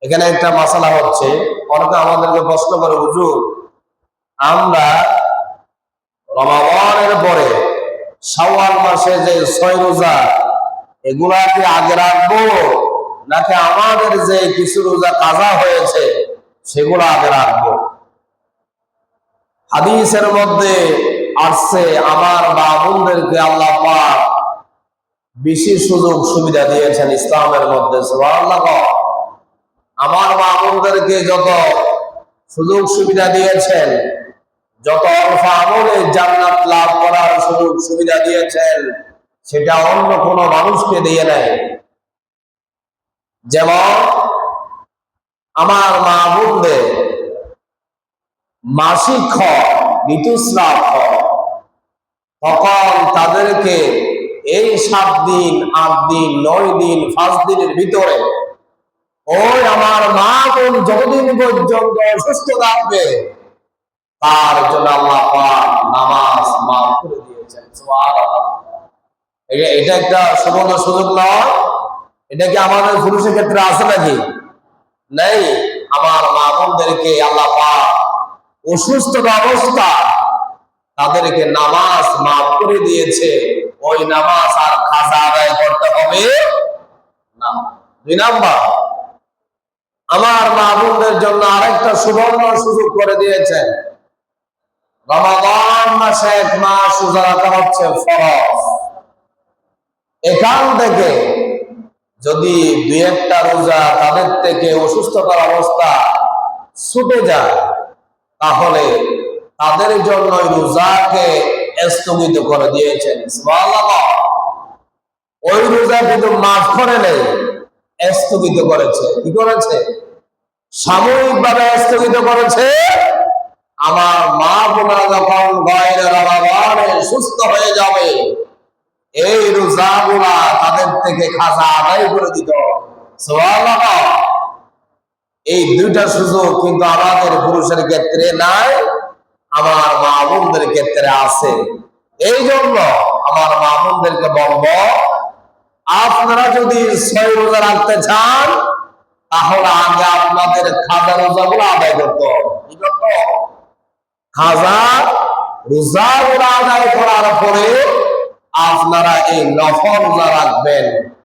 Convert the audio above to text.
এখানে একটা মাসালা হচ্ছে, অনেকে আমাদেরকে প্রশ্ন করে, হুজুর আমরা রমাদানের পরে শাওয়াল মাসে যে 6 রোজা এগুলা কি আগে রাখবো নাকি আমাদের যে কিছু রোজা কাজা হয়েছে সেগুলো আগে রাখবো? হাদিসের মধ্যে আসছে আমার বাবুদেরকে আল্লাহ পাক বেশি সুযোগ সুবিধা দিয়েছেন ইসলামের মধ্যে। সুবহানাল্লাহ। আমার বাবুদেরকে যত সুযোগ সুবিধা দিয়েছেন, যত অল্প আমলে জান্নাত লাভ করার সুযোগ সুবিধা দিয়েছেন, সেটা অন্য কোনো মানুষকে দিয়ে নেয়। যেমন আমার মা বোনদের মাসিক খরচ, ঋতুস্রাব খরচ, তখন তাদেরকে এই 7 দিন 8 দিন 9 দিন 5 দিনের ভিতরে ওই আমার মা বোন যতদিন পর্যন্ত সুস্থ থাকবে তার জন্য আল্লাহ পাক নামাজ মাফ করে দিয়েছেন। সুবহানাল্লাহ। এটা একটা সুবর্ণ সুযোগ নয়? এটা কি আমাদের পুরুষের ক্ষেত্রে আছে নাকি? নেই। আমার মা বোনদেরকে আল্লাহ পাক অসুস্থ অবস্থা তাদেরকে নামাজ মাফ করে দিয়েছে, ওই নামাজ আর কাজা আদায় করতে হবে না। 2 নাম্বার, আমার মা বোনদের জন্য আরেকটা সুবর্ণ সুযোগ করে দিয়েছেন। রমাদান মাসে 1 মাস রোজা রাখা হচ্ছে ফরজ। এখান থেকে যদি 2-1টা রোজা তাদের থেকে অসুস্থতার অবস্থা ছুটে যায় তাহলে তাদের জন্য রোজাকে স্থগিত করে দিয়েছেন। সুবহানাল্লাহ। ওই রোজা কিন্তু মাফ করে নেই, স্থগিত করেছে। কি করেছে? সাময়িকভাবে স্থগিত করেছে। আমার মা বোনেরা যখন গয়রে রমাদানে সুস্থ হয়ে যাবে এই রোজাগুলা তাদের থেকে খাজা আদায় করে দিত। সুবহানাল্লাহ। এই 2টা সুযোগ কিন্তু আমাদের পুরুষের ক্ষেত্রে নাই, আমার মা বোনদের ক্ষেত্রে আছে। এই জন্য আমার মা বোনদেরকে বলবো, আপনারা যদি 6 রোজা রাখতে চান তাহলে আগে আপনাদের খাজা রোজাগুলো আদায় করতে হবে। কি করতে হবে? খাজা রোজাগুলো আদায় করার পরে আপনারা এই নফল রোজা রাখবেন।